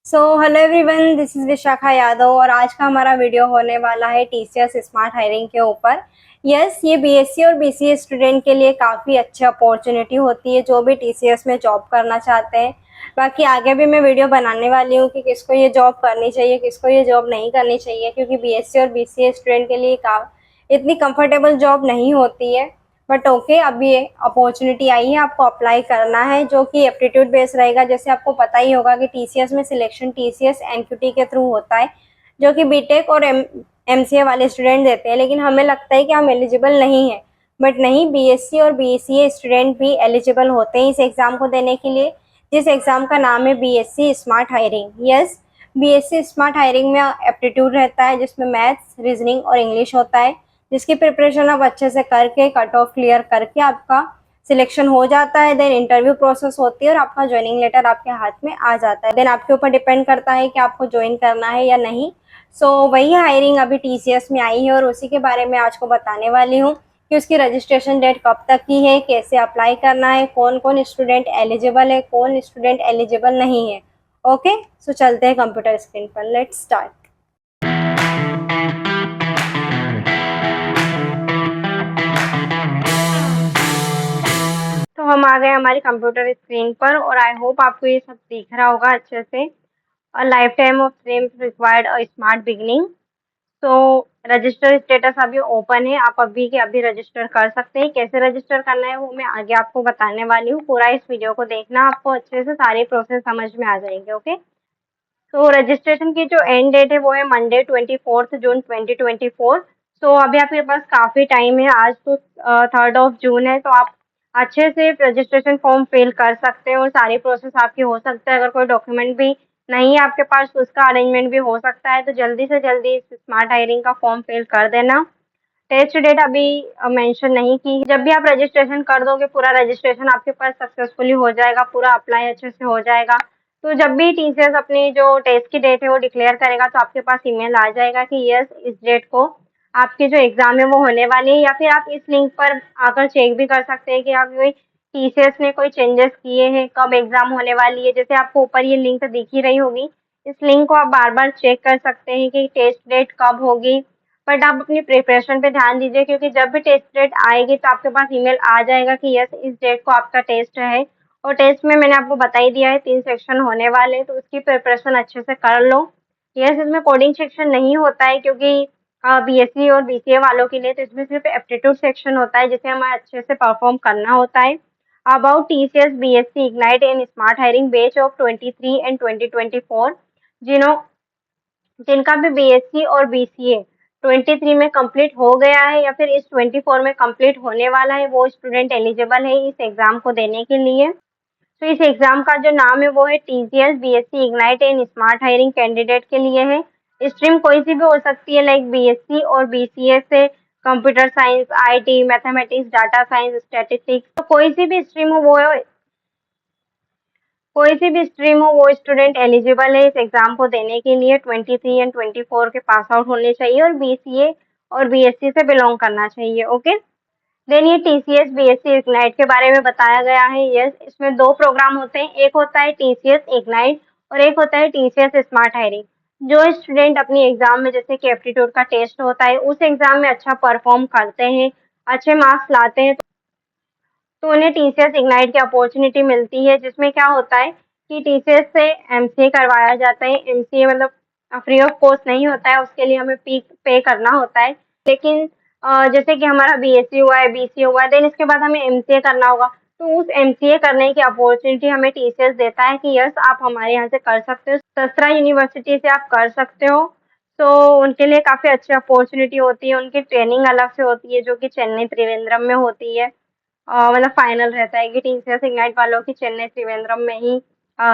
Hello everyone, this is Vishakha Yadav और आज का हमारा वीडियो होने वाला है टीसीएस स्मार्ट हायरिंग के ऊपर। यस, ये बीएससी और बीसीए स्टूडेंट के लिए काफ़ी अच्छी अपॉर्चुनिटी होती है जो भी टीसीएस में जॉब करना चाहते हैं। बाकी आगे भी मैं वीडियो बनाने वाली हूँ कि किसको ये जॉब करनी चाहिए, किसको ये जॉब नहीं करनी चाहिए, क्योंकि बीएससी और बीसीए स्टूडेंट के लिए इतनी कंफर्टेबल जॉब नहीं होती है। बट ओके, अब ये अपॉर्चुनिटी आई है, आपको अप्लाई करना है, जो कि एप्टीट्यूड बेस्ड रहेगा। जैसे आपको पता ही होगा कि टीसीएस में सिलेक्शन टीसीएस एनक्यूटी के थ्रू होता है, जो कि बीटेक और एमसीए वाले स्टूडेंट देते हैं। लेकिन हमें लगता है कि हम एलिजिबल नहीं है, बट नहीं, बीएससी और बीसीए स्टूडेंट भी एलिजिबल होते हैं इस एग्जाम को देने के लिए, जिस एग्जाम का नाम है BSc smart hiring. Yes, BSc smart hiring में एप्टीट्यूड रहता है, जिसमें मैथ्स, रीजनिंग और इंग्लिश होता है, जिसकी प्रिपरेशन आप अच्छे से करके कट ऑफ क्लियर करके आपका सिलेक्शन हो जाता है। देन इंटरव्यू प्रोसेस होती है और आपका ज्वाइनिंग लेटर आपके हाथ में आ जाता है। देन आपके ऊपर डिपेंड करता है कि आपको ज्वाइन करना है या नहीं। वही हायरिंग अभी टीसीएस में आई है और उसी के बारे में आज को बताने वाली हूँ कि उसकी रजिस्ट्रेशन डेट कब तक की है, कैसे अप्लाई करना है, कौन कौन स्टूडेंट एलिजिबल है, कौन स्टूडेंट एलिजिबल नहीं है। ओके, सो चलते हैं कंप्यूटर स्क्रीन पर। Let's start. तो हम आ गए हमारी कंप्यूटर स्क्रीन पर और आई होप आपको ये सब दिख रहा होगा अच्छे से। A life time of streams required a smart beginning. तो रजिस्टर स्टेटस अभी ओपन है, आप अभी के अभी रजिस्टर कर सकते हैं। कैसे रजिस्टर करना है वो मैं आगे आपको बताने वाली हूँ। पूरा इस वीडियो को देखना, आपको अच्छे से सारी प्रोसेस समझ में आ जाएंगे। ओके, तो रजिस्ट्रेशन की जो एंड डेट है वो है मंडे 24 जून 2024। तो अभी आपके पास काफ़ी टाइम है, आज तो 3 जून है, तो आप अच्छे से रजिस्ट्रेशन फॉर्म फिल कर सकते हैं और सारी प्रोसेस आपकी हो सकता है। अगर कोई डॉक्यूमेंट भी नहीं है आपके पास तो उसका अरेंजमेंट भी हो सकता है। तो जल्दी से जल्दी इस स्मार्ट हायरिंग का फॉर्म फिल कर देना। टेस्ट डेट अभी मेंशन नहीं की। जब भी आप रजिस्ट्रेशन कर दोगे, पूरा रजिस्ट्रेशन आपके पास सक्सेसफुली हो जाएगा, पूरा अप्लाई अच्छे से हो जाएगा। तो जब भी टीचर्स अपनी जो टेस्ट की डेट है वो डिक्लेयर करेगा तो आपके पास ईमेल आ जाएगा कि यस, इस डेट को आपकी जो एग्जाम है वो होने वाली है। या फिर आप इस लिंक पर आकर चेक भी कर सकते हैं कि आप कोई टीचर्स ने कोई चेंजेस किए हैं, कब एग्जाम होने वाली है। जैसे आपको ऊपर ये लिंक दिख ही रही होगी, इस लिंक को आप बार बार चेक कर सकते हैं कि टेस्ट डेट कब होगी। बट आप अपनी प्रिपरेशन पे ध्यान दीजिए, क्योंकि जब भी टेस्ट डेट आएगी तो आपके पास ईमेल आ जाएगा कि यस, इस डेट को आपका टेस्ट है। और टेस्ट में मैंने आपको बता ही दिया है 3 सेक्शन होने वाले हैं, तो उसकी प्रिपरेशन अच्छे से कर लो। यस, इसमें कोडिंग सेक्शन नहीं होता है, क्योंकि बीएससी और बीसीए वालों के लिए तो इसमें सिर्फ एप्टीट्यूड सेक्शन होता है, जिसे हमें अच्छे से परफॉर्म करना होता है। About TCS BSc ignite and smart hiring batch of 23 and 2024, जिन्हों जिनका भी बीएससी और बीसीए 23 में कंप्लीट हो गया है या फिर इस 24 में कंप्लीट होने वाला है, वो स्टूडेंट एलिजिबल है इस एग्जाम को देने के लिए। तो इस एग्जाम का जो नाम है वो है टीसीएस बीएससी इग्नाइट इन स्मार्ट हायरिंग कैंडिडेट के लिए है। स्ट्रीम कोई सी भी हो सकती है, लाइक बीएससी और बीसीए से computer science, IT, mathematics, data science, statistics, तो कोई सी भी स्ट्रीम हो वो स्टूडेंट एलिजिबल है इस एग्जाम को देने के लिए। 23 एंड 24 के पास आउट होने चाहिए और बीसीए और बीएससी से बिलोंग करना चाहिए। ओके, देन ये टीसीएस बीएससी इग्नाइट के बारे में बताया गया है। यस, इसमें 2 प्रोग्राम होते हैं, एक होता है टीसीएस इग्नाइट और एक होता है टीसीएस स्मार्ट हायरिंग। जो स्टूडेंट अपनी एग्जाम में, जैसे कि एप्टीट्यूड का टेस्ट होता है, उस एग्जाम में अच्छा परफॉर्म करते हैं, अच्छे मार्क्स लाते हैं, तो उन्हें टीसीएस इग्नाइट की अपॉर्चुनिटी मिलती है, जिसमें क्या होता है कि टीसीएस से एमसीए करवाया जाता है। एमसीए मतलब फ्री ऑफ कॉस्ट नहीं होता है, उसके लिए हमें पे करना होता है। लेकिन जैसे कि हमारा बीएससी हुआ है, बीसीए हुआ है, देन इसके बाद हमें एमसीए करना होगा, तो उस एमसीए करने की अपॉर्चुनिटी हमें टीसीएस देता है कि यस, आप हमारे यहाँ से कर सकते हो, सस्त्रा यूनिवर्सिटी से आप कर सकते हो। तो उनके लिए काफ़ी अच्छी अपॉर्चुनिटी होती है। उनकी ट्रेनिंग अलग से होती है, जो कि चेन्नई त्रिवेंद्रम में होती है। मतलब फाइनल रहता है कि टीसीएस इग्नाइट वालों की चेन्नई त्रिवेंद्रम में ही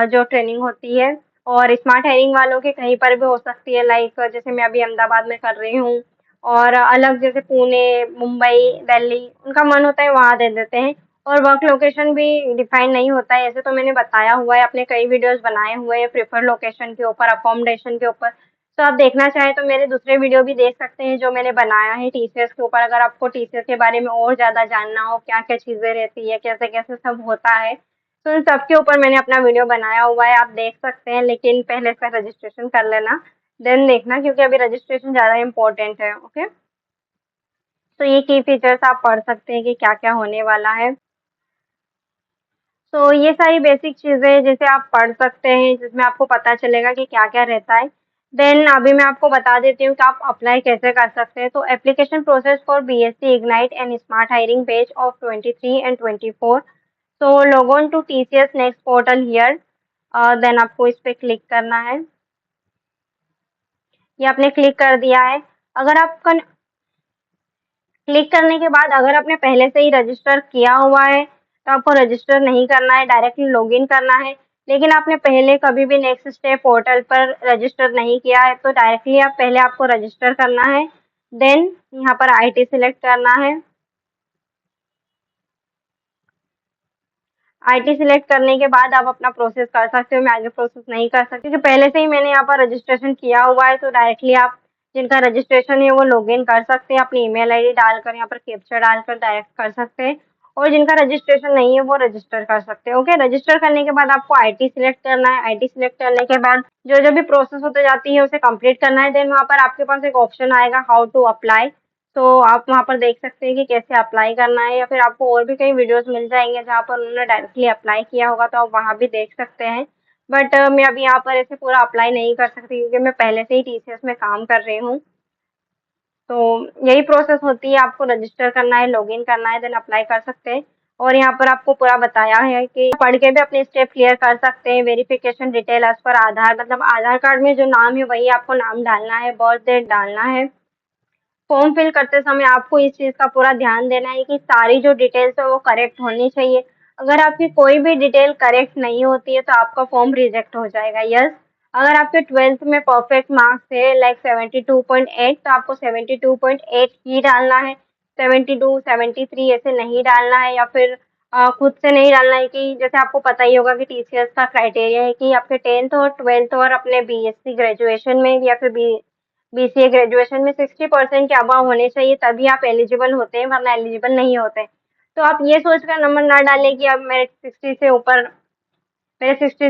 जो ट्रेनिंग होती है। और स्मार्ट हायरिंग वालों की कहीं पर भी हो सकती है, लाइक जैसे मैं अभी अहमदाबाद में कर रही हूँ, और अलग जैसे पुणे, मुंबई, दिल्ली, उनका मन होता है वहाँ दे देते हैं। और वर्क लोकेशन भी डिफाइन नहीं होता है, ऐसे तो मैंने बताया हुआ है, अपने कई वीडियोस बनाए हुए हैं प्रेफर लोकेशन के ऊपर, अकोमोडेशन के ऊपर। तो आप देखना चाहें तो मेरे दूसरे वीडियो भी देख सकते हैं जो मैंने बनाया है टीसीएस के ऊपर। अगर आपको टीसीएस के बारे में और ज़्यादा जानना हो, क्या क्या चीज़ें रहती है, कैसे कैसे सब होता है, तो इन सब के ऊपर मैंने अपना वीडियो बनाया हुआ है, आप देख सकते हैं, लेकिन पहले इसका रजिस्ट्रेशन कर लेना, देन देखना, क्योंकि अभी रजिस्ट्रेशन ज़्यादा इम्पोर्टेंट है। ओके, तो ये की फीचर्स आप पढ़ सकते हैं कि क्या क्या होने वाला है। तो ये सारी बेसिक चीज़ें जैसे आप पढ़ सकते हैं, जिसमें आपको पता चलेगा कि क्या क्या रहता है। देन अभी मैं आपको बता देती हूँ कि आप अप्लाई कैसे कर सकते हैं। तो application process for BSc ignite and smart hiring batch of 23 and 24। तो log on to TCS next portal here, then आपको इस पे क्लिक करना है। ये आपने क्लिक कर दिया है। अगर आपका क्लिक करने के बाद अगर आपने पहले से ही रजिस्टर किया हुआ है तो आपको रजिस्टर नहीं करना है, डायरेक्टली लॉगिन करना है। लेकिन आपने पहले कभी भी नेक्स्ट स्टेप पोर्टल पर रजिस्टर नहीं किया है तो डायरेक्टली आप पहले आपको रजिस्टर करना है। देन यहाँ पर आईटी सिलेक्ट करना है। आईटी सिलेक्ट करने के बाद आप अपना प्रोसेस कर सकते हो। मैं आगे प्रोसेस नहीं कर सकती क्योंकि पहले से ही मैंने यहाँ पर रजिस्ट्रेशन किया हुआ है, तो डायरेक्टली आप जिनका रजिस्ट्रेशन है वो लॉगिन कर सकते हैं, अपनी ईमेल आईडी डालकर यहाँ पर कैप्चा डालकर डायरेक्ट कर सकते हैं। और जिनका रजिस्ट्रेशन नहीं है वो रजिस्टर कर सकते हैं। ओके, रजिस्टर करने के बाद आपको आईटी सिलेक्ट करना है। आईटी सिलेक्ट करने के बाद जो जो भी प्रोसेस होते जाती है उसे कंप्लीट करना है। देन वहाँ पर आपके पास एक ऑप्शन आएगा हाउ टू अप्लाई, तो आप वहाँ पर देख सकते हैं कि कैसे अप्लाई करना है, या फिर आपको और भी कई वीडियोस मिल जाएंगे जहाँ पर उन्होंने डायरेक्टली अप्लाई किया होगा, तो आप वहाँ भी देख सकते हैं। बट मैं अभी यहाँ पर ऐसे पूरा अप्लाई नहीं कर सकती क्योंकि मैं पहले से ही टीसीएस में काम कर रही हूँ। तो यही प्रोसेस होती है, आपको रजिस्टर करना है, लॉगिन करना है, देन अप्लाई कर सकते हैं। और यहाँ पर आपको पूरा बताया है कि पढ़ के भी अपने स्टेप क्लियर कर सकते हैं। वेरिफिकेशन डिटेल एज पर आधार, मतलब आधार कार्ड में जो नाम है वही आपको नाम डालना है, बर्थ डेट डालना है। फॉर्म फिल करते समय आपको इस चीज़ का पूरा ध्यान देना है कि सारी जो डिटेल्स है वो करेक्ट होनी चाहिए। अगर आपकी कोई भी डिटेल करेक्ट नहीं होती है तो आपका फॉर्म रिजेक्ट हो जाएगा। यस, अगर आपके 12th में परफेक्ट मार्क्स है लाइक 72.8 तो आपको 72.8 ही डालना है। 72, 73 ऐसे नहीं डालना है, या फिर खुद से नहीं डालना है। कि जैसे आपको पता ही होगा कि टीसीएस का क्राइटेरिया है कि आपके 10th और 12th और अपने बीएससी ग्रेजुएशन में या फिर बीसीए ग्रेजुएशन में 60% के अबव होने चाहिए, तभी आप एलिजिबल होते हैं, वरना एलिजिबल नहीं होते। तो आप ये सोचकर नंबर ना डालें कि अब मेरे 60 से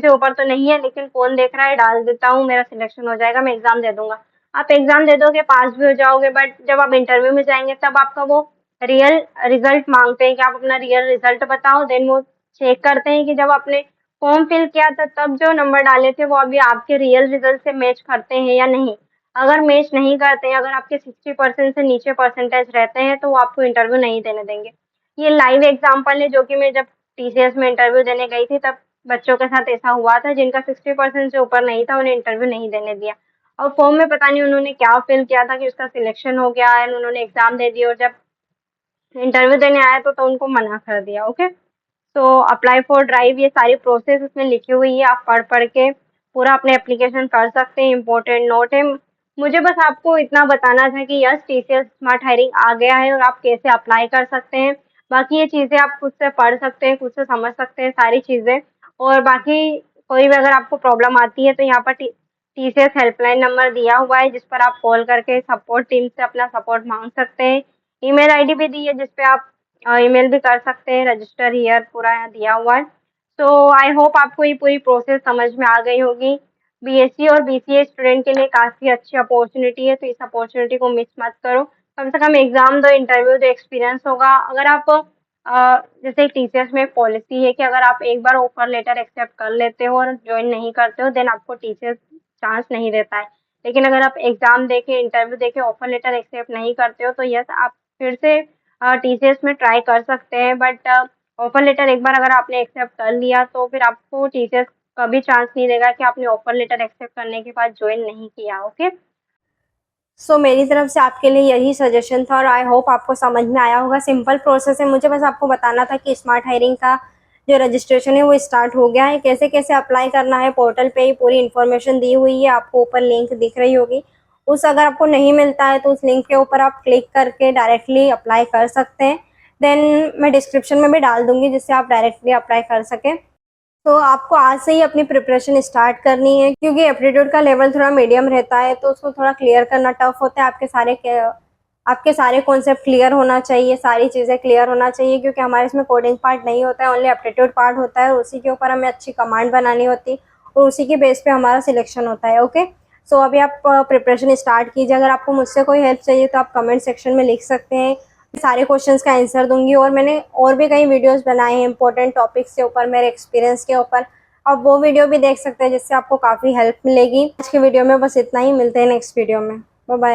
ऊपर तो नहीं है, लेकिन कौन देख रहा है, डाल देता हूँ, मेरा सिलेक्शन हो जाएगा, मैं एग्जाम दे दूंगा। आप एग्जाम दे दोगे, पास भी हो जाओगे, बट जब आप इंटरव्यू में जाएंगे तब आपका वो रियल रिजल्ट मांगते हैं कि आप अपना रियल रिजल्ट बताओ। देन वो चेक करते हैं कि जब आपने फॉर्म फिल किया था तब जो नंबर डाले थे वो अभी आपके रियल रिजल्ट से मैच करते हैं या नहीं। अगर मैच नहीं करते हैं, अगर आपके 60% से नीचे परसेंटेज रहते हैं, तो वो आपको इंटरव्यू नहीं देने देंगे। ये लाइव एग्जाम्पल है, जो कि मैं जब टीसीएस में इंटरव्यू देने गई थी तब बच्चों के साथ ऐसा हुआ था, जिनका 60% से ऊपर नहीं था, उन्हें इंटरव्यू नहीं देने दिया। और फॉर्म में पता नहीं उन्होंने क्या फिल किया था कि उसका सिलेक्शन हो गया एंड उन्होंने एग्जाम दे दिया, और जब इंटरव्यू देने आया तो उनको मना कर दिया। ओके, तो अप्लाई फॉर ड्राइव, ये सारी प्रोसेस इसमें लिखी हुई है, आप पढ़ पढ़ के पूरा अपने एप्लीकेशन कर सकते हैं। इंपॉर्टेंट नोट है, मुझे बस आपको इतना बताना था कि यस, टीसीएस स्मार्ट हायरिंग आ गया है और आप कैसे अप्लाई कर सकते हैं। बाकी ये चीज़ें आप खुद से पढ़ सकते हैं, खुद से समझ सकते हैं सारी चीज़ें। और बाकी कोई भी अगर आपको प्रॉब्लम आती है तो यहाँ पर टीसीएस हेल्पलाइन नंबर दिया हुआ है, जिस पर आप कॉल करके सपोर्ट टीम से अपना सपोर्ट मांग सकते हैं। ईमेल आईडी भी दी है जिस पे आप ईमेल भी कर सकते हैं। रजिस्टर हियर पूरा यहाँ दिया हुआ है। तो आई होप आपको ये पूरी प्रोसेस समझ में आ गई होगी। बीएससी और बीसीए स्टूडेंट के लिए काफ़ी अच्छी अपॉर्चुनिटी है, तो इस अपॉर्चुनिटी को मिस मत करो। कम से कम एग्जाम दो, इंटरव्यू दो, एक्सपीरियंस होगा। अगर आप जैसे टीसीएस में एक पॉलिसी है कि अगर आप एक बार ऑफर लेटर एक्सेप्ट कर लेते हो और ज्वाइन नहीं करते हो, देन आपको टीसीएस चांस नहीं देता है। लेकिन अगर आप एग्जाम देके, इंटरव्यू देके ऑफर लेटर एक्सेप्ट नहीं करते हो, तो यस, आप फिर से टीसीएस में ट्राई कर सकते हैं। बट ऑफर लेटर एक बार अगर आपने एक्सेप्ट कर लिया तो फिर आपको टीसीएस कभी चांस नहीं देगा कि आपने ऑफर लेटर एक्सेप्ट करने के बाद ज्वाइन नहीं किया। ओके, सो मेरी तरफ से आपके लिए यही सजेशन था और आई होप आपको समझ में आया होगा। सिंपल प्रोसेस है, मुझे बस आपको बताना था कि स्मार्ट हायरिंग का जो रजिस्ट्रेशन है वो स्टार्ट हो गया है। कैसे कैसे अप्लाई करना है, पोर्टल पे ही पूरी इन्फॉर्मेशन दी हुई है, आपको ऊपर लिंक दिख रही होगी। उस अगर आपको नहीं मिलता है तो उस लिंक के ऊपर आप क्लिक करके डायरेक्टली अप्लाई कर सकते हैं। देन मैं डिस्क्रिप्शन में भी डाल दूंगी जिससे आप डायरेक्टली अप्लाई कर सकें। तो आपको आज से ही अपनी प्रिपरेशन स्टार्ट करनी है, क्योंकि एप्टीट्यूड का लेवल थोड़ा मीडियम रहता है तो उसको थोड़ा क्लियर करना टफ होता है। आपके सारे आपके सारे कॉन्सेप्ट क्लियर होना चाहिए, सारी चीज़ें क्लियर होना चाहिए, क्योंकि हमारे इसमें कोडिंग पार्ट नहीं होता है, ओनली एप्टीट्यूड पार्ट होता है। उसी के ऊपर हमें अच्छी कमांड बनानी होती है और उसी के बेस पे हमारा सिलेक्शन होता है। ओके, सो अभी आप प्रिपरेशन स्टार्ट कीजिए। अगर आपको मुझसे कोई हेल्प चाहिए तो आप कमेंट सेक्शन में लिख सकते हैं, सारे क्वेश्चंस का आंसर दूंगी। और मैंने और भी कई वीडियोस बनाए हैं इंपॉर्टेंट टॉपिक्स के ऊपर, मेरे एक्सपीरियंस के ऊपर, आप वो वीडियो भी देख सकते हैं जिससे आपको काफ़ी हेल्प मिलेगी। आज की वीडियो में बस इतना ही, मिलते हैं नेक्स्ट वीडियो में। Bye bye.